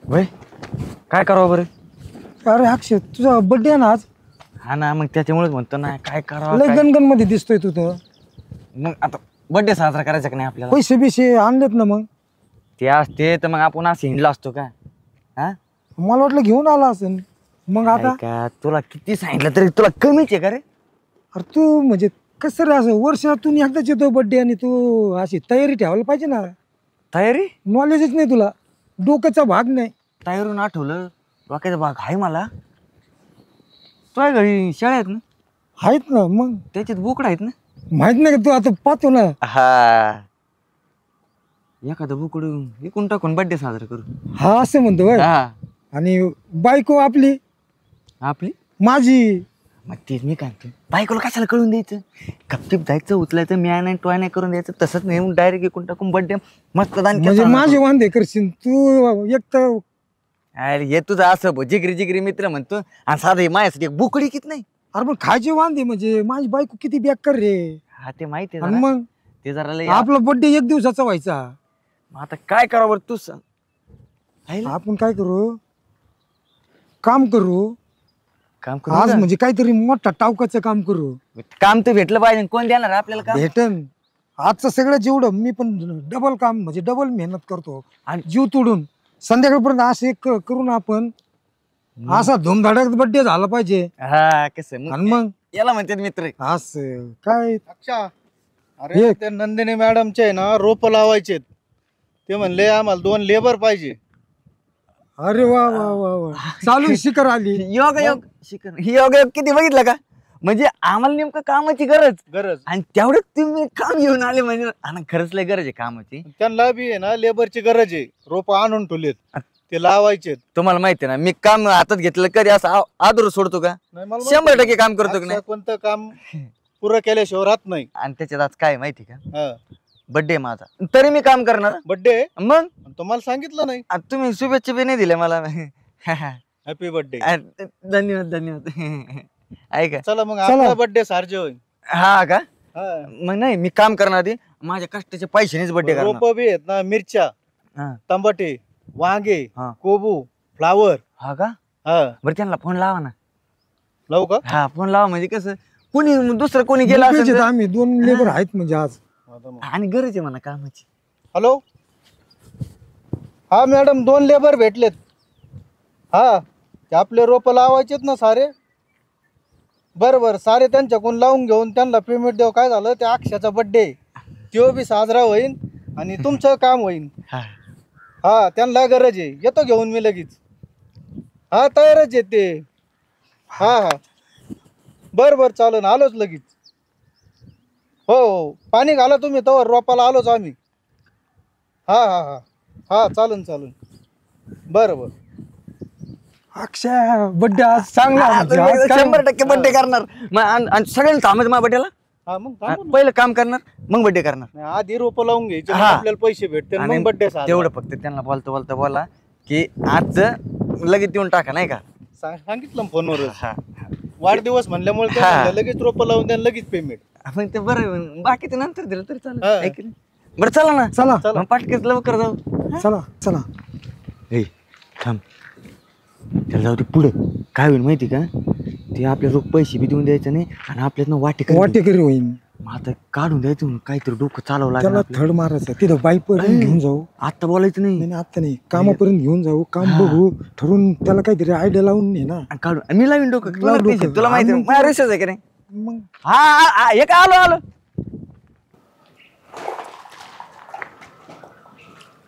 वय काय करावं बरं? अरे अक्षय तुझा बर्थडे आहे ना आज. हा ना, मग त्याच्यामुळेच म्हणतो ना काय करावं लय काय? गणगण मध्ये दिसतोय तू तर. मग आता बर्थडे साजरा करायचा का नाही आपल्याला? पैसे बिशे आणलेत ना मग? ते असते तर मग आपण असं हिंडलो असतो का? हा मला वाटलं घेऊन आला असेल. मग आता का तुला किती सांगितलं तरी तुला कमीच आहे का रे? अरे तू म्हणजे कसं रे असं वर्षातून एकदाच येतो बर्थडे आणि तू अशी तयारी ठेवायला पाहिजे ना. तयारी नॉलेजच नाही तुला, डोक्याचा भाग नाही. तयारून आठवलं, डोक्याचा भाग आहे मला. तुझ्या घरी शेळ्या आहेत ना? आहेत ना मग. त्याच्यात बोकडं आहेत ना? माहित नाही का तू आता पाहतो ना. हा, एखादं बोकडं विकून टाकून बर्थडे साजरा करू. हा असं म्हणतो होय. हा, आणि बायको आपली आपली माझी. मग तेच मी काय म्हणतो, बायकोला कशाला कळून द्यायचं? गपचिप जायचं, उचलायचं, म्या नाही टॉय नाही करून द्यायचं. तसंच नाही डायरेक्ट विकून टाकून बर्थडे मस्त दान म्हणजे माझे वांदे करशील तू एक तर. अरे हे तुझं असं जिगरी जिगरी मित्र म्हणतो आणि साधं माझ्यासाठी एक बोकडी कित नाही. अरे पण खायचे वांदे म्हणजे माझी बायको किती बेकार रे. हा ते माहिती आहे आणि जरा. मग ते जरा लय. आपला बर्थडे एक दिवसाचा व्हायचा. मग आता काय करावं बरं तू सांग. आहे ना? आपण काय करू, काम करू काम करू आज का? म्हणजे काहीतरी मोठा टावकाचं काम करू. काम तर भेटलं पाहिजे, कोण देणार आपल्याला काम? भेटन आजचं सगळं जेवढं मी पण डबल काम म्हणजे डबल मेहनत करतो आणि जीव तोडून संध्याकाळपर्यंत असं एक करून आपण असा धुमधडाक बर्थडे झाला पाहिजे. हा कसं आणि मग याला म्हणतात मित्र. असं काय अच्छा, अरे त्या नंदिनी मॅडमचे आहे ना रोप लावायचे. ते म्हणले आम्हाला 2 लेबर पाहिजे. अरे वा वा वा वा चालू शिखर आली. योग योग शिकण योग योग किती बघितलं का? म्हणजे आम्हाला नेमकं कामाची गरज आणि तेवढं तुम्ही काम घेऊन आले म्हणजे. आणि खरंच लय गरज आहे कामाची. त्यांना बी आहे ना लेबरची गरज आहे. रोप आणून ठेवलेत, ते लावायचे. तुम्हाला माहिती आहे ना, मी काम हातात घेतलं कधी असं आदर सोडतो का? 100% काम करतो की नाही. कोणतं काम पुरं केल्याशिवाय राहत नाही. आणि त्याच्यात आज काय माहिती का, हा, बर्थडे माझा तरी मी काम करणार. बर्थडे मग तुम्हाला सांगितलं नाही. आता तुम्ही शुभेच्छा बी नाही दिल्या मला. Happy birthday. धन्यवाद धन्यवाद. ऐका चला मग आपला बर्थडे सारखे होईल. हा का? हा. मग नाही मी काम करणार आधी, माझ्या कष्टाच्या पैशानेच बर्थडे करणार. रोप बी आहेत ना, मिरच्या, हा. टमाटे, वांगे, हा. कोबू, फ्लावर. हा का? हा, बरं त्यांना फोन लावा ना. लावू का? हा फोन लावा, म्हणजे कसं कोणी दुसरं कोणी गेला असेल तर. आम्ही 2 लेबर आहेत म्हणजे आज. आणि गरज आहे म्हणा कामाची. हॅलो, हा मॅडम 2 लेबर भेटलेत. हा, ते आपले रोप लावायचेत ना सारे. बरं सारे त्यांच्याकडून लावून घेऊन त्यांना पेमेंट देऊ. काय झालं, त्या अक्षयाचा बर्थडे तो बी साजरा होईल आणि तुमचं काम होईल. हा. हा, त्यांना गरज आहे. येतो घेऊन मी लगेच. हा, तयारच आहे ते. हा हा, बरं चालेल, आलोच लगेच. हो, पाणी घाला तुम्ही तवर, रोपाला आलोच आम्ही. हा हा हा हा, चालेल. बरं. अक्षय बर्थडे आज चांगला म्हणजे आज काय- 100% बर्थडे करणार. मग आणि सगळ्यांनी थांबायचं माझ्या बर्थडेला. हा, मग थांबू ना. पहिलं काम करणार मग बर्थडे करणार. नाही, आधी रोप लावून घ्यायचे, मग हा. आपल्याला पैसे भेटते, आणि मग बर्थडे तेवढं फक्त त्यांना बोलता बोला की आज लगेच देऊन टाका नाही का. सांगितलं ना फोनवर. हा. वाढदिवस म्हणल्यामुळे ते हा. म्हणलं, लगेच रोप लावून द्या, लगेच पेमेंट. मग ते बरं, बाकीचं नंतर दिलं तरी चालेल. हा. आहे की नाही? बरं चला ना. चला मग पाटकेच लवकर जाऊ. चला. ए थांब, त्याला जाऊ दे पुढं. काय होईल माहिती का, ते आपल्या रोख पैसे बी देऊन द्यायचं नाही आणि आपल्याला वाटेकरी होईल. मग आता काढून द्यायचं म्हणून काहीतरी डोकं चालवं त्याला लागेल. थर्ड मारायचं तिथं बाईपर्यंत घेऊन जाऊ. आता बोलायचं नाही. नाही आता नाही, कामापर्यंत घेऊन जाऊ. काम बघू ठरवून त्याला काहीतरी आयडिया लावून ये ना. आणि काढून आणि मी लावीन डोकं. लाव डोकं. तुला तुला माहिती आणि आहे, माझ्या रेषाच आहे की नाही. मग हा हे का आलो.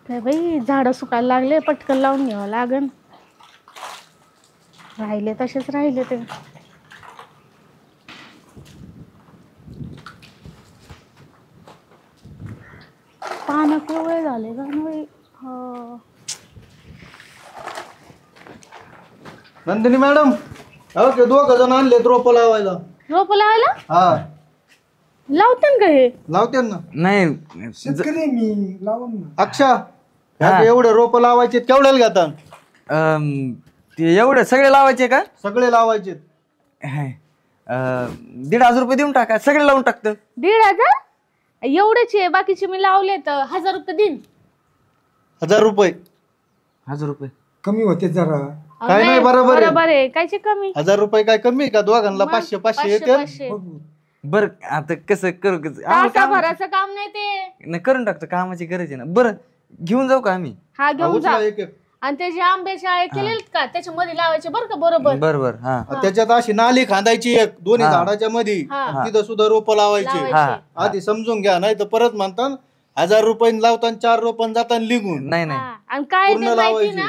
काय बाई, झाडं सुकायला लागले, पटकन लावून घ्यावं लागन. राहिले तसेच राहिले ते. पानं केवढे झाले का बाई. नंदिनी मॅडम, ओके, 2 जण आणलेत रोप लावायला. रोप लावायला हा, लावते का हे? लावते ना. नाही शेतकरी आहे मी, लावून ना. अक्षा, एवढे रोप लावायचे केवढ्याला घेतात? ते एवढं सगळे लावायचे का? सगळे लावायचे. 1,500 रुपये देऊन टाका, सगळे लावून टाकतं. 1,500? एवढेच बाकीचे मी लावले तर 1,000 रुपये देईन. 1,000 रुपये? 1,000 रुपये कमी होते जरा. काय नाही, बरोबर आहे. बरोबर आहे कायची कमी 1000 रुपये काय कमी आहे का? दोघांना 500 येते. 500. बघू. बर आता कसं करू तासाभराचं काम नाही ते. नाही करून टाकतो, कामाची गरज आहे ना. बरं घेऊन जाऊ का आम्ही? हा घेऊन जा. एक आणि ते जे आंब्याचे आळे केलेत का त्याच्यामध्ये लावायचे बरं का बरोबर. बरोबर. हा त्याच्यात अशी नाली खांदायची एक दोन्ही झाडाच्या मध्ये. हा. तिथं सुद्धा रोप लावायची. लावायचे. आधी समजून घ्या, नाही तर परत म्हणतात 1000 रुपये लावताना 4 रोपण जाताना लिहून. नाही नाही हा. आणि काय पूर्ण ते माहिती लावायचे. ना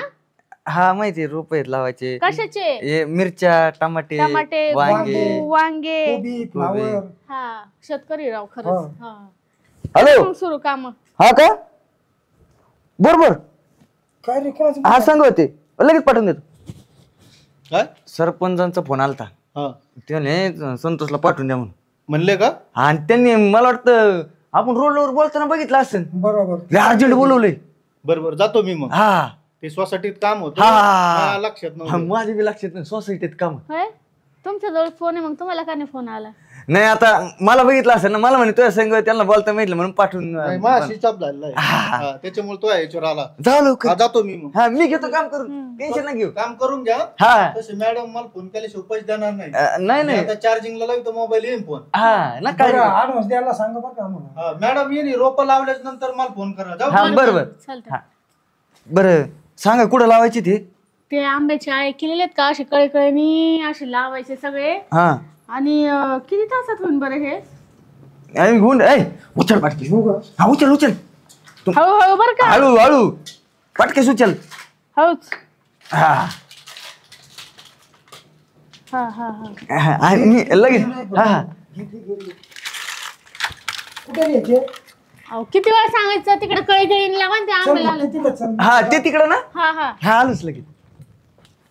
हा माहिती रुपये लावायचे. कशाचे? हे मिरच्या, टमाटे, टमाटे, वांगे. वांगे. कोबी, फ्लावर. हा शेतकरी राव खरंच. हा. हॅलो मग सुरू काम. हा का बरोबर. काय रे कोणाचं? हा सांग होते लगेच पाठवून देतो. काय? सरपंचांचा फोन आलता, हा त्याने संतोषला पाठवून द्या म्हणून. म्हणले का? आणि त्यांनी मला वाटतं आपण रोडवर बोलताना बघितलं असेल, बरोबर. अर्जंट बोलवलंय. बरोबर जातो मी मग. हा ते सोसायटीत काम होतं. हा. लक्षात हा, नव्हतं. माझ्या बी लक्षात नाही सोसायटीत काम. होय तुमच्या जवळ फोन आहे मग तुम्हाला का नाही फोन आला? नाही आता मला बघितलं असेल ना, मला म्हणे तुझ्या संग त्यांना बोलता माहितलं म्हणून पाठवून नाही, माझा स्विच झालेला आहे. हा, त्याच्यामुळे तो याच्यावर आला. जाऊ लवकर. हा, जातो मी मग. हा मी घेतो काम करून, टेन्शन ना घेऊ. काम करून घ्या. हा तसे मॅडम मला फोन केल्याशिवाय पैसे देणार नाही. नाही नाही आता चार्जिंगला लावतो मोबाईल येईन फोन. हा ना काय. ऍडव्हान्स द्यायला सांगा बरं का आम्हाला. हा, मॅडम येईन रोप लावल्याच नंतर मला फोन करा. जाऊ. हा बरोबर. चालतं. हा बरं सांगा कुठं लावायची ते आंब्याचे आळे केलेले आहेत का असे कळकळणी असे लावायचे सगळे. हा आणि किती तासात होईल बरं हे? आणि घेऊन उचल पाटकी. हा उचल उचल हळूहळू बरं का. हळू हळू पटकेस उचल. हळूच. हा हा हा हा. हा, आणि लगेच. हा हा कुठे न्यायचे? अहो, किती वेळा सांगायचं तिकडे कळकळीने लावा आणि ते आंबे लावले. तिथं चल. हा ते तिकडं ना. हा हा. हा आलोच लगेच.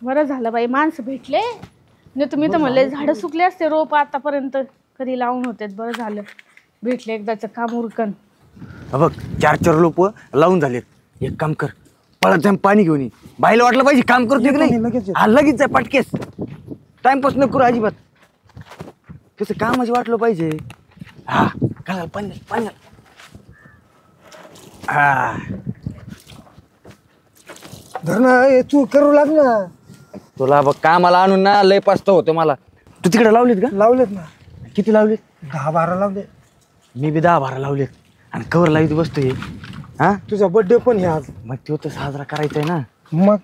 बरं झालं बाई माणसं भेटले. नाही तुम्ही तर म्हणले झाडं सुकले असते रोप आतापर्यंत कधी लावून होते. बरं झालं भेटले एकदाच काम उरकन. हा बघ 4 लोक लावून झालेत. एक काम कर, पळत जाऊन पाणी घेऊन ये. बाईला वाटलं पाहिजे काम करतो की नाही. लगेच हा लगेच जाय पटकेस. टाइमपास नको करू अजिबात. कसं कामाची वाटलं पाहिजे. हा घाल पाणी घाल, पाणी घाल. हा धर ना, ए, तू करू लाग ना. तुला बघ कामाला आणून ना लय पास्त होतं मला. तू तिकडे लावलीत का? लावलेत ना, किती लावलीत? 10-12 लावले. मी बी 10-12 लावलेत. आणि कवर लावित बसतो हे. हा तुझा बर्थडे पण आहे आज. मग तो तर साजरा करायचा आहे ना. मग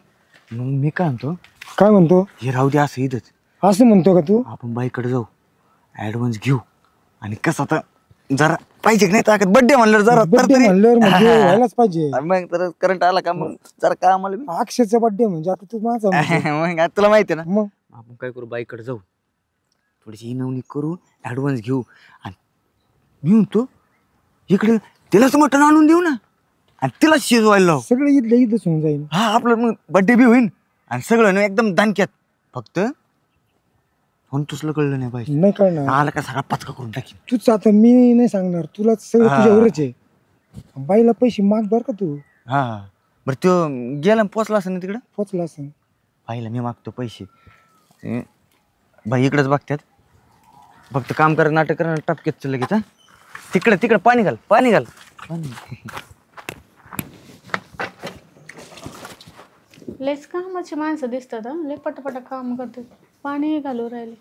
मग मी काय म्हणतो, काय म्हणतो? हे राहू दे असं इथंच. असं म्हणतो का तू? आपण बाईकडे जाऊ, ऍडव्हान्स घेऊ. आणि कसं आता जरा पाहिजे की नाही ताकद. बर्थडे म्हणलं जरा तर बर्थडे तरी- म्हणल्यावर म्हणजे व्हायलाच पाहिजे. मग तर करंट आला का मग जरा का आम्हाला बी. अक्षयचा बर्थडे म्हणजे आता तू माझा म्हणजे. मग आता तुला माहिती आहे ना. मग आपण काय करू, बाईकडे जाऊ, थोडीशी इनवणी करू, ऍडव्हान्स घेऊ. आणि मी म्हणतो इकडे तिलाच मटण आणून देऊ ना, आणि तिला शिजवायला लावू. सगळं इथलं इथंच होऊन जाईल. हा आपलं मग बर्थडे बी होईल. आणि सगळं ना एकदम दानक्यात. फक्त संतोषला कळलं नाही पाहिजे. नाही कळणार. आला का सगळा पचका करून टाकीन. तूच आता मी नाही सांगणार तुला, सगळं हा. तुझ्यावरच आहे. बाईला पैसे माग बर का तू. हा बरं तो गेला पोचला असेल ना तिकडं. पोचला असं. बाईला मी मागतो पैसे. बाई इकडेच बघतात. फक्त काम कर, नाटक कर, टपकेच लगेच. हा तिकडे तिकडे पाणी घाल, पाणी घाल, पाणी. लयच कामाची माणसं दिसतात. लय पटापटा काम करतात. पाणी घालू राहिले.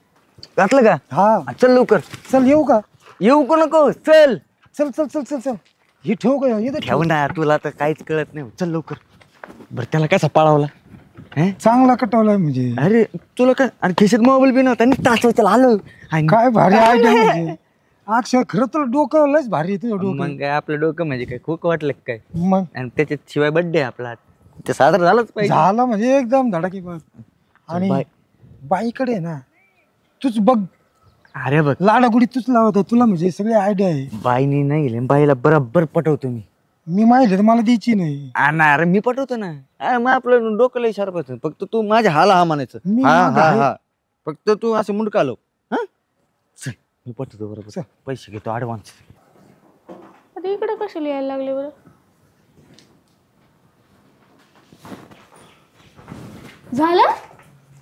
घातलं का? हा चल लवकर. चल येऊ का? येऊ को नको, चल. चल चल चल चल चल. हे ठेव का इथं ठेव. ठेव ना, तुला तर काहीच कळत नाही. चल लवकर. बरं त्याला कसा पाळवला? चांगला कटवलाय म्हणजे. अरे तुला काय, आणि खिशात मोबाईल बी नव्हता आणि तास त्याला आलं. आणि काय भारी आयडिया म्हणजे. अक्षय खरं तर डोकं लयच भारी आहे तुझं डोकं. मग काय आपलं डोकं म्हणजे काय खूप वाटलं का काय. मग आणि त्याच्यात शिवाय बर्थडे आपला, ते साजरा झालाच पाहिजे. झाला म्हणजे एकदम धडाकेबाज. आणि बाई- बाईकडे आहे ना तूच बघ, अरे बघ लाडागुडी तूच लावत आहे. तुला म्हणजे सगळे आयडिया आहे. बाईनी नाही गेले, बाईला बरोबर पटवतो मी. मी माहिती तर मला द्यायची नाही. अरे मी पटवतो ना. अरे मग आपलं डोकं लय शार्प होतं. फक्त तू माझ्या हाला हा म्हणायचं. मी हा माझा हा आहे. हा फक्त तू असं मुंडका आलो. हा चल मी पटवतो बरोबर. चल. पैसे घेतो ऍडव्हान्स. आता इकडे कसे लिहायला लागले बरं? झालं?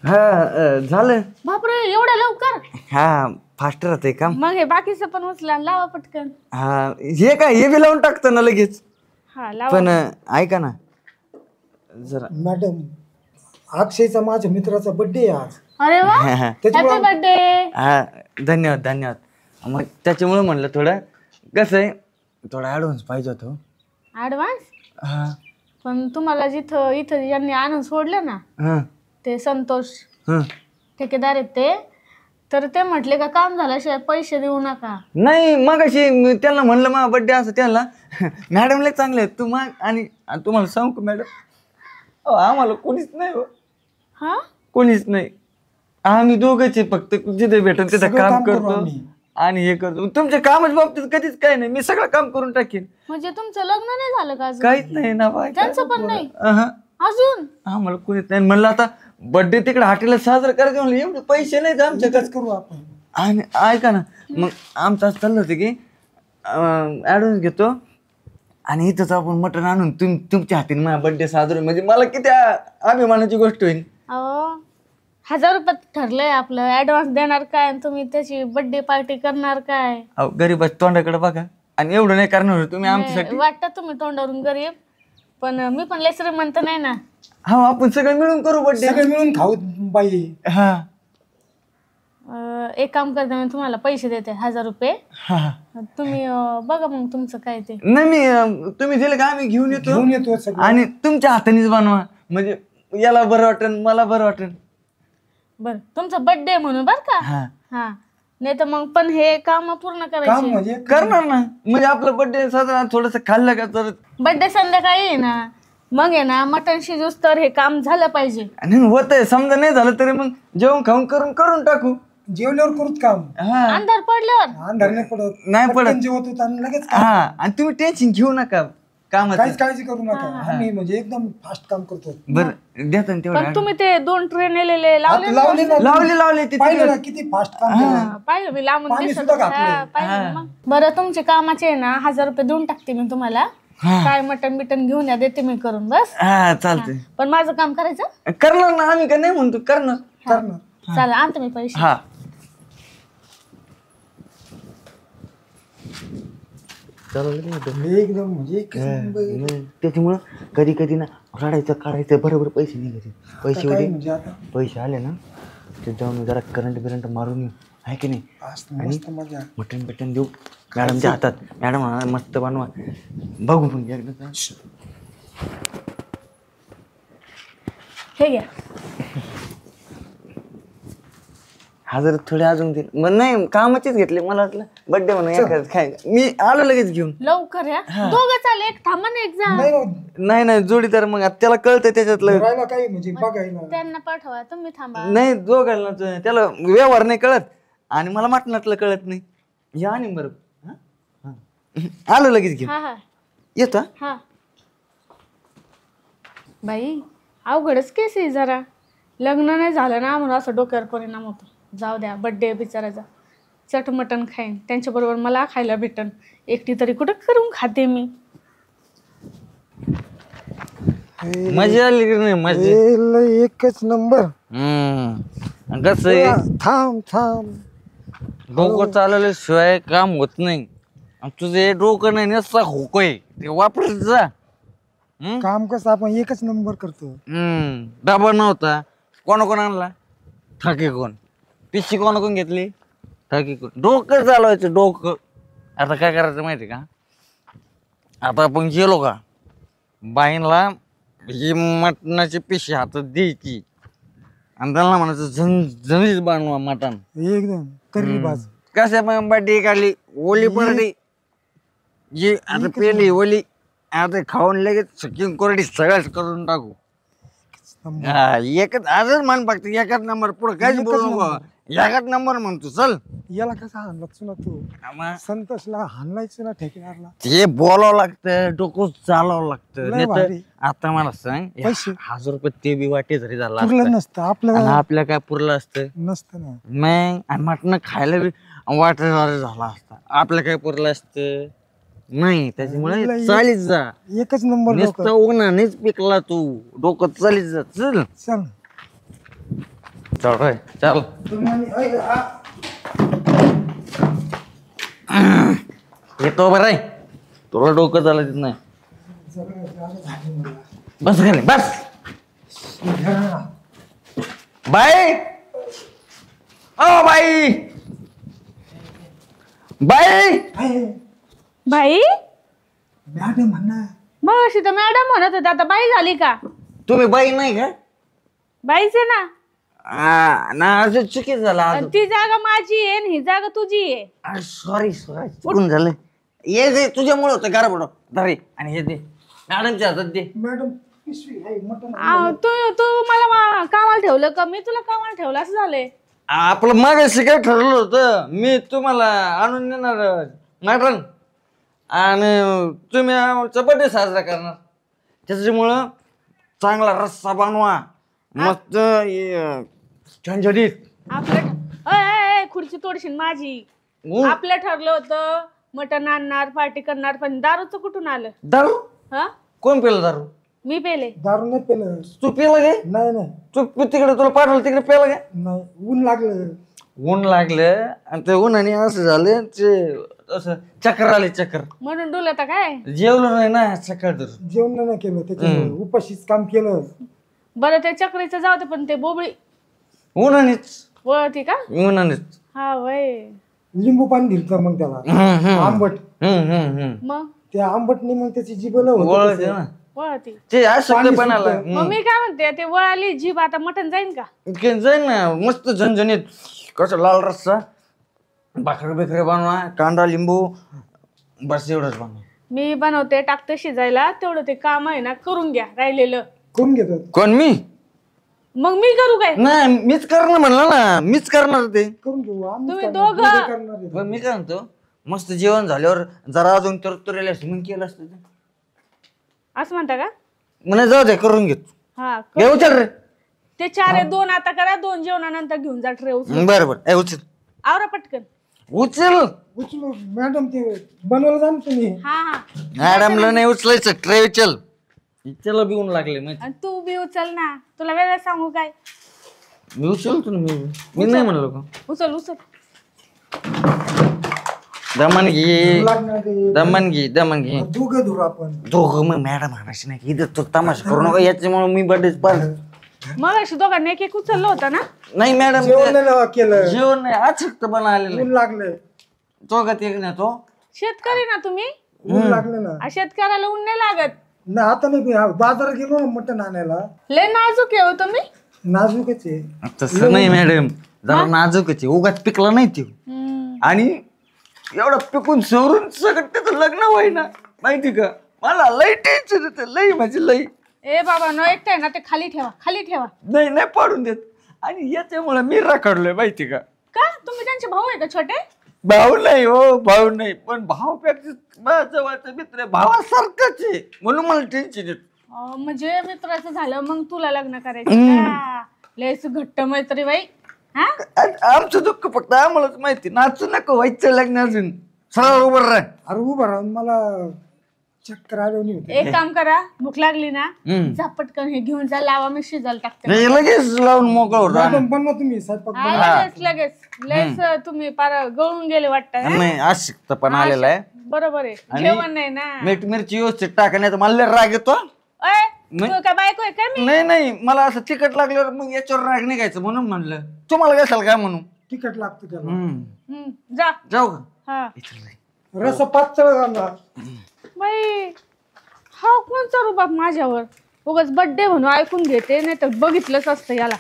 हा झालं. बापरे एवढ्या लवकर? हा फास्ट राहतंय काम. मग हे बाकीचं पण उचला आणि लावा पटकन. हा हे काय, हे बी लावून टाकतो ना लगेच. हा लावा. पण ऐका ना जरा. मॅडम अक्षयचा माझ्या मित्राचा बर्थडे आहे आज. अरे वा हॅपी बर्थडे. हा धन्यवाद धन्यवाद. मग त्याच्यामुळे म्हणलं थोडं कसं आहे थोडा ॲडव्हान्स पाहिजे होतो. ऍडव्हान्स? हा पण तुम्हाला जिथं इथं यांनी आणून सोडलं ना हा ते संतोष हा. ठेकेदार आहेत ते, तर ते म्हटले का काम झाल्याशिवाय पैसे देऊ नका. नाही मग अशी त्यांना म्हणलं माझा बड्डे असं त्यांना मॅडमला चांगले आहेत तू मग. आणि तुम्हाला सांगू का मॅडम आम्हाला कोणीच नाही हो, हा कोणीच नाही. आम्ही दोघंच आहे फक्त जिथे भेटून तिथं सगळं काम काम करू करतो आम्ही. आणि हे करतो. तुमच्या कामाच्या बाबतीत कधीच काही नाही, मी सगळं काम करून टाकेन. म्हणजे तुमचं लग्न नाही झालं का अजून? काहीच नाही ना बाय. त्यांचं पण नाही अहं. अजून? आम्हाला कोणीच नाही. म्हणलं आता बर्थडे तिकडे हॉटेलला साजरा करायचं म्हणलं एवढे पैसे नाहीत आमच्याकडे. इथंच करू आपण. आणि ऐका ना मग आमचं असं चाललं होतं की ॲडव्हान्स घेतो आणि इथंच आपण मटण आणून तुमच्या हातीने माझा बर्थडे साजरा म्हणजे मला किती अभिमानाची गोष्ट होईल. अहो 1000 रुपये ठरलंय आपलं. ऍडव्हान्स देणार काय आणि तुम्ही त्याची बर्थडे पार्टी करणार काय? अहो गरीबाच्या तोंडाकडे बघा आणि एवढं नाही करणार होतं तुम्ही आमच्यासाठी. वाटतं तुम्ही तोंडावरून गरीब, पण मी पण लय श्रीमंत नाही ना. हा आपण सगळं मिळून करू बर्थडे. सगळे मिळून खाऊ बाई. हा एक काम करते मी तुम्हाला पैसे देते 1000 रुपये. हा. तुम्ही बघा मग तुमचं काय ते. नाही मी तुम्ही दिलं का आम्ही घेऊन येतो घेऊन येतो सगळं. आणि तुमच्या हातानेच बनवा म्हणजे याला बरं वाटेल मला बरं वाटेल. बर तुमचा बर्थडे म्हणून बर का. हा हा नाही तर मग पण हे काम पूर्ण काम करायचे. म्हणजे करणार ना म्हणजे आपलं बर्थडे साजरा थोडस खाल्लं का तर. बर्थडे संध्याकाळी आहे ना, मग आहे ना मटण शिजूस तर हे काम झालं पाहिजे. आणि होतंय समजा नाही झालं तरी मग जेवण खाऊन करून टाकू. जेवल्यावर करूच काम. हा अंधार पडल्यावर अंधार नाही पडत. नाही पडत. पटकन जेवत होत आणि लगेच काम. हा आणि तुम्ही टेन्शन घेऊ नका कामाचं. काहीच काळजी करू नका. आम्ही म्हणजे एकदम फास्ट काम करतो. बरं देता ना पण तेवढं. तुम्ही ते 2 ट्रे नेलेले लावले आता ना? लावले ना. लावले ते पाहिलं ना किती फास्ट काम केलं. पाहिलं मी लांबून पाणी दिसत सुद्धा होतं. घातलंय. हा, पाहिलं ना मग. बरं तुमचे कामाचे आहे ना 1000 रुपये देऊन टाकते मी तुम्हाला. काय मटण बिटन घेऊन या देते मी करून बस. हा चालतंय. पण माझं काम करायचं. करणार ना आम्ही का नाही म्हणतो करणार. करणार. चालेल आणते मी पैसे. हा एकदम म्हणजे एकच नंबर. त्याच्यामुळं कधी कधी ना रडायचं काढायचं बरोबर पैसे निघायचे. पैसे काय होते म्हणजे आता पैसे आले ना ते जाऊन जरा करंट मारून येऊ आहे की नाही. आज मस्त मजा. मटण देऊ मॅडमच्या हातात. मॅडम मस्त बनवा बघू पण एकदा. हे घ्या. 1000 थोडे अजून दे. मग नाही कामाचेच घेतले मला वाटलं बर्थडे म्हणून एखादं काय मी आलो लगेच घेऊन. लवकर या. दोघं चालेल, एक थांबा ना एक जा. नाही हो, नाही जोडीदार मग आता त्याला कळतंय त्याच्यातलं. राहायला काही म्हणजे बघायला. त्यांना पाठवा, तुम्ही थांबा. नाही दोघांना त्याला व्यवहार नाही कळत आणि मला मटणातलं कळत नाही. या आणि बरोबर आलो लगेच घेऊन. हा हा येतो. हा. बाई अवघडच केस आहे जरा. लग्न नाही झालं ना म्हणून असं डोक्यावर परिणाम होतो. जाऊ द्या बड्डे बिचारायचा. चट मटण खाईन त्यांच्याबरोबर मला खायला भेटन. एकटी तरी कुठं करून खाते मी. मजा आली की नाही मजा. एकच नंबर. कसं आहे थांब डोकं चालवल्याशिवाय काम होत नाही. तुझे डोकं नाही नसता होकोय ते वापरत जा. काम कसं आपण एकच नंबर करतो. डबा नव्हता कोण आणला ठाके कोण. पिशी कोण घेतली ठाके कोण. डोकं चालवायचं डोकं. आता काय करायचं माहिती का. आता आपण गेलो का बाईंना ही मटणाची पिशी हातात द्यायची आणि त्यांना म्हणायचं झणझणीच बनवा मटण एकदम तर्री बाज. कशा पण बड्डे काढली ओली पडली जी आता पेली ओली आता खाऊन लगेच सुकी कोरडी सगळंच करून टाकू. हा एकच आजच म्हण फक्त एकच नंबर पुढे काहीच बोलू नको. एकच नंबर म्हणतो चल. याला कसा हाणलाच ना तू. संतोषला हाणलायचं ना ठेकेदारला. ते बोलावं लागतं डोकं चालवावं लागतं. लय नाही तर भारी. आता मला सांग पैसे. 1000 रुपये ते बी वाटे जरी झाला पुरलं असतं. नसतं आपलं. आणि आपल्या काय पुरलं असतं नसतं ना. मग आणि मटण खायला बी वाटेदार झाला असता. आपलं काय पुरलं असतं नाही. त्याच्यामुळे चालीत जा. एकच नंबर नुसतं उन्हानेच पिकला तू. डोकं चालीत जा चल. चल चल चल येतो बरं आहे. तुला डोकं चालत नाही. बस घाले बस. बाई ओ बाई बाई बाई मॅडम म्हणा. मग अशी तर मॅडम म्हणत होते, आता बाई झाली का? तुम्ही बाई नाही का? बाईच आहे ना. ना असं चुकीच झाला. आणि ती जागा माझी आहे आणि ही जागा तुझी आहे. सॉरी सॉरी चुकून झालं. ये दे तुझ्यामुळे होतं गारा पडो धरे आणि हे दे मॅडमच्या हातात दे. मॅडम पिशवी आहे मटण. तू मला कामाला ठेवलं का मी तुला कामाला ठेवलं असं झालंय? आपलं मागाशी काय ठरलं होतं, मी तुम्हाला आणून देणार मटण आणि तुम्ही आमचा बर्थडे साजरा करणार. त्याच्यामुळं चांगला रस्सा बनवा मस्त झणझणीत. आपलं खुर्ची तोडशील माझी. आपलं ठरलं होतं मटण आणणार पार्टी करणार, पण दारूचं कुठून आलं? दारू हा कोण पेलं दारू? मी पेले. दारू नाही पेलं. तू पेला गे? नाही नाही तू तिकडे तुला पाठवलं तिकडे पेला गे? नाही ऊन लागलं. ऊन लागलं आणि ते उन्हाने असं झालं ते असं चक्कर आले चक्कर. म्हणून डुलत काय? जेवलो नाही ना सकाळ तर. जेवण नाही केलं त्याच्यामुळे उपाशीच काम केलं. बरं ते चक्रीचं जाऊ दे, पण ते बोबळी उन्हानेच वळती का? उन्हानेच. हा वय. लिंबू पाणी दिलं मग त्याला आंबट. मग त्या आंबटनी मग त्याची जिभेला वळते ना वळती. ते असं पण आला. मग मी काय म्हणते, ते वळाली जीभ आता मटण जाईन का? जाईल ना मस्त झणझणीत. कसं लाल रस्सा भाकरी बिकरी बनवा कांदा लिंबू बस एवढंच बनवा. मी बनवते टाकते शिजायला, तेवढं ते काम आहे ना करून घ्या राहिलेलं. करून घेतात. कोण मी? मग मी करू काय? नाही मीच करणार म्हणलं ना, मीच करणार ते. करून घेऊ आम्ही तुम्ही करणार, दोघं. दोघं करणार आहे. पण मी काय म्हणतो मस्त जेवण झाल्यावर जरा अजून तरतुरेला मग केलं असतं ते. असं म्हणता का? म्हणे जाऊ दे करून घेतो. हा घे उचल रे. ते 4 आहे, 2 आता करा, 2 जेवणानंतर घेऊन जा ट्रे उचलून. बरं बरं उचल आवरा पटकन. उचल. उचलू मॅडम ते बनवलं जा ना तुम्ही. हा हा. मॅडमला नाही उचलायचं ट्रे उचल. इच्छाला बिऊन लागले माहिती. आणि तू बी उचल ना, तुला वेगळं सांगू काय? मी उचलतो ना मी नाही म्हणलो का. उचल उचल. दमन घे लागणार ते. दमन घे दमन घे. दोघं धरू आपण. दोघं मग मॅडम आणायची नाही इथं तो तमाशा करू नका याच्यामुळे मी बर्थडे पार. मग अशी दोघांनी एक उचललं होतं ना? नाही मॅडम जेवण नाही केलं. जेवण नाही अचूक पण आलेलं ऊन लागलं. तो का ते ना तो. शेतकरी ना तुम्ही? ऊन लागलं ना. शेतकऱ्याला ऊन नाही लागत. ना आता नाही बाजारात गेलो ना मटण आणायला. लय नाजूक आहे हो तुम्ही. नाजूकच आहे. तसं नाही मॅडम जरा नाजूकच आहे उगाच पिकला नाही ते. आणि एवढं पिकून सवरून सगळं त्याचं लग्न व्हायना माहिती का. मला लई टेन्शन येतं लई म्हणजे लई. ए बाबा न एकटाय ना ते खाली ठेवा खाली ठेवा. नाही नाही पाडून देत. आणि याच्यामुळे मी राखडलोय माहिती का. का तुम्ही त्यांचे भाऊ आहे का छोटे? भाऊ नाही हो भाऊ नाही पण भावापेक्षा जवळचा मित्र भावासारखाच आहे म्हणून मला टेन्शन येत. म्हणजे मित्राचं झालं मग तुला लग्न करायचं. लयच घट्ट मैत्री बाई. हा आमचं दुःख फक्त आम्हालाच माहिती. नाचू नको व्हायचं लग्न अजून सरळ उभं राह. अरे उभं राहून मला चक्कर आली होती. एक काम करा, भूक लागली ना जा पटकन हे घेऊन जा, लावा मी शिजायला टाकते. नाही, लगेच लावून मोकळ होता. मॅडम बनवा तुम्ही स्वयंपाक. लगेच लगेच लयच तुम्ही पार गळून गेले वाटतं. नाही अशिक्त पण आलेला आहे. बरोबर आहे जेवण नाही ना. मीठ मिरची व्यवस्थित टाका नाही तर मला लय राग येतो. अय तू काय बायको आहे काय मी? नाही नाही मला असं तिखट लागल्यावर मग याच्यावर राग निघायचं म्हणून म्हणलं तुम्हाला कशाला काय म्हणू. तिखट लागतं त्याला. जा जाऊ का. हा रस पातळ घालणार. बाई हा कोणचा रुबाब माझ्यावर. उगाच बर्थडे म्हणून ऐकून घेते, नाही तर बघितलंच असतं याला.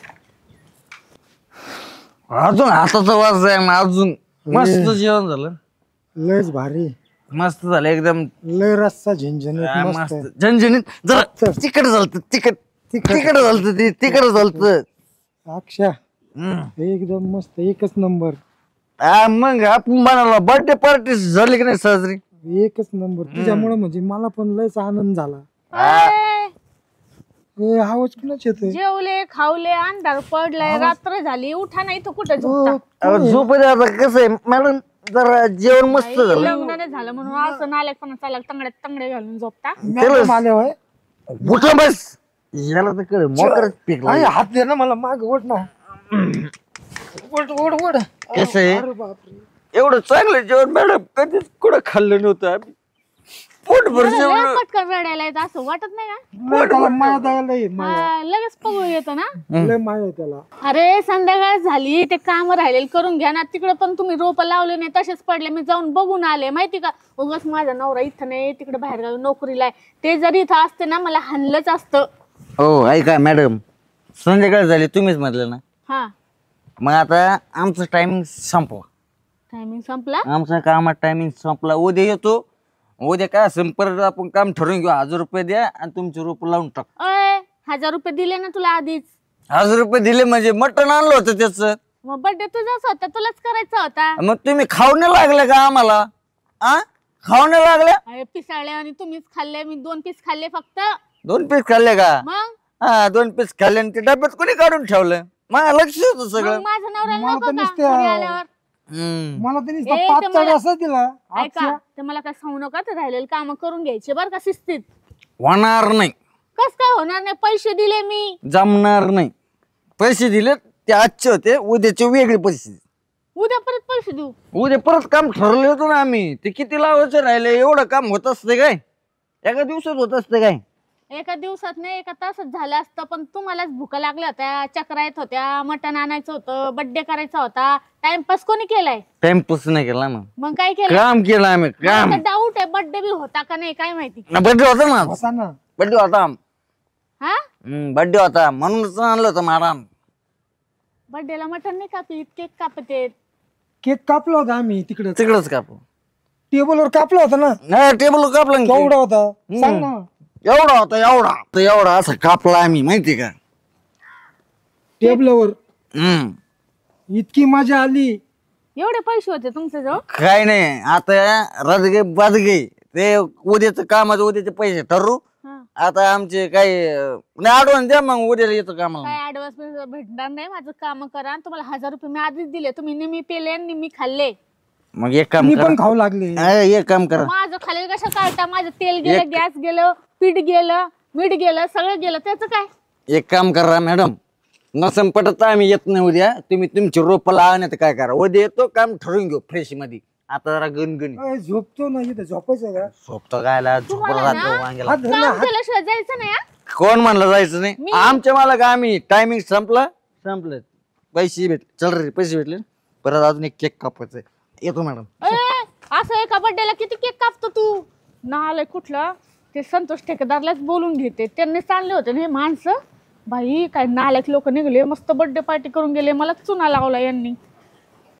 अजून हाताचा वास आहे ना अजून. मस्त जेवण झालं. लयच भारी मस्त झालं एकदम. लय रस्सा झिंझणीत मस्त. मस्त झणझणीत जरा तिखट झालं तिखट तिखट झालं ते तिखट झालं. अक्षा एकदम मस्त एकच नंबर. मग आपण म्हणाला बर्थडे पार्टी झाली की नाही साजरी. एकच नंबर तुझ्यामुळे म्हणजे मला पण लयच आनंद झाला. आवाज कुणाच येतोय. जेवले खावले अंधार पडलाय रात्र झाली उठा नाही तर कुठं झोपता. झोप आता कसं आहे मॅडम जरा जेवण मस्त झालं. लग्न नाही झालं म्हणून असं नाल्याकपणा चालला तंगड्यात तंगडे घालून झोपता. मॅडम आले होय. उठा बस याला तर कळ मोकरच पिकला. हात दे ना मला माग ओढ ना. ओढ ओढ ओढ. कसं आहे अरे बापरे एवढं चांगलं जेवण मॅडम कधीच कुठं खाल्लं नव्हतं आम्ही. पोट भर मला जेवलं. लय पटकन रडायला येतं असं वाटत नाही का? लय त्याला माया द्यायला ये, माया. हा, लगेच पगळू येतं ना. लय माया आहे त्याला. अरे संध्याकाळ झाली, ते काम राहिलेलं करून घ्या ना. तिकडे पण तुम्ही रोप लावले नाही, तसेच पडले. मी जाऊन बघून आले माहिती का. उगाच माझा नवरा इथं नाही, तिकडे बाहेर गावी नोकरीला आहे. ते जरी इथं असते ना, मला हाणलंच असतं. हो ऐका मॅडम, संध्याकाळ झाली तुम्हीच म्हटलं ना, हा, मग आता आमचं टायमिंग संपवा. टायमिंग संपला. आमचा कामात टायमिंग संपला. उद्या येतो. उद्या काय संपर्क आपण काम ठरवून घेऊ. 1000 रुपये द्या आणि तुमचे रोप लावून टाक. अय 1000 रुपये दिले ना तुला आधीच. 1000 रुपये दिले म्हणजे मटण आणलं होतं त्याचं. मग बर्थडे तुझाच होता, तुलाच करायचा होता. मग तुम्ही खावणे लागले का आम्हाला? आ खावणे लागले? अरे पिसाळले आणि तुम्हीच खाल्ले, मी 2 पीस खाल्ले फक्त. 2 पीस खाल्ले का? मग हा 2 पीस खाल्ले आणि ते डब्यात कोणी काढून ठेवलं? मला लक्ष होतं मग सगळं. माझ्या नवऱ्याला मला नको तर का नुसतं- घरी आल्यावर? हम्म. मला तरी ए, ते 5 मला- असं दिला ऐका, ते मला काय सांगू नका. ते राहिलेले काम करून घ्यायचे बरं का शिस्तीत. होणार नाही. कस काय होणार नाही? पैसे दिले मी. जमणार नाही. पैसे दिले ते आजचे होते, उद्याचे वेगळे पैसे. उद्या परत पैसे देऊ. उद्या परत काम ठरवलं होतं ना आम्ही. ते किती लावायचं राहिले? एवढं काम होत असते काय? एका दिवसात होत असते काय? एका दिवसात नाही, एका तासात झालं असतं. पण तुम्हालाच भुका लागल्या होत्या, चक्रा येत होत्या, मटण आणायचं होतं, बर्थडे करायचा होता. टाइमपास कोणी केलाय? टाइमपास नाही केला ना, मग काय केलं? काम केलं आम्ही. काम डाऊट आहे, बर्थडे बी होता का नाही काय माहिती. बर्थडे होता ना. होता ना. बर्थडे होता. हा, बर्थडे होता म्हणूनच आणलं होतं मॅडम. बर्थडेला मटण नाही कापीत, केक कापते. केक कापला होता आम्ही तिकडे तिकडच कापू. टेबलवर कापला होता ना. नाही टेबल कापला ना. केवढा होता सांग ना. एवढा होता एवढा. तर एवढा असा कापला आम्ही माहिती का. टेबलवर हम्म. इतकी मजा आली. एवढे पैसे होते तुमच्या जवळ? काय नाही आता रजगे बाजगे ते उद्याचं कामाचं उद्याचे पैसे ठरवू. हा. आता आमचे काही नाही ऍडव्हान्स द्या मग उद्याला येतो कामाला. काय ऍडव्हान्स भेटणार नाही. माझं काम करा. तुम्हाला 1000 रुपये मी आधीच दिले. तुम्ही निम्मी पेले आणि निम्मी खाल्ले. मग एक काम मी करा. पण खाऊ लागले. एक काम करा. माझं खाल्ले कशा काढता? माझं तेल गेलं, गॅस गेलं, पीठ गेलं, मीठ गेलं, सगळं गेलं. त्याचं काय? एक काम करा मॅडम, नसन पटत आम्ही येत नाही उद्या. तुम्ही तुमची रोप लावण्यात काय करा. उद्या येतो काम ठरवून घेऊ फ्रेश मध्ये. आता जरा गणगणी अय, झोपतो ना इथं झोपायचं का? झोपतो गायला तुम्हाला झोपला ना- जातो वांग्याला. हात धर ना, काम हात. केल्याशिवाय जायचं नाही हा? कोण म्हणलं जायचं नाही? मी- आमच्या मला का आम्ही टायमिंग संपलं पैसे भेट चल रे पैसे भेटले परत अजून एक केक कापायचा येतो मॅडम. ए, असं एका बर्थडेला किती केक कापतो तू? नालाय कुठला. ते संतोष ठेकेदारलाच बोलून घेते. त्यांनी चालले होते ना हे माणसं. बाई काय नालायक लोक निघले. मस्त बर्थडे पार्टी करून गेले. मला चुना लावला यांनी.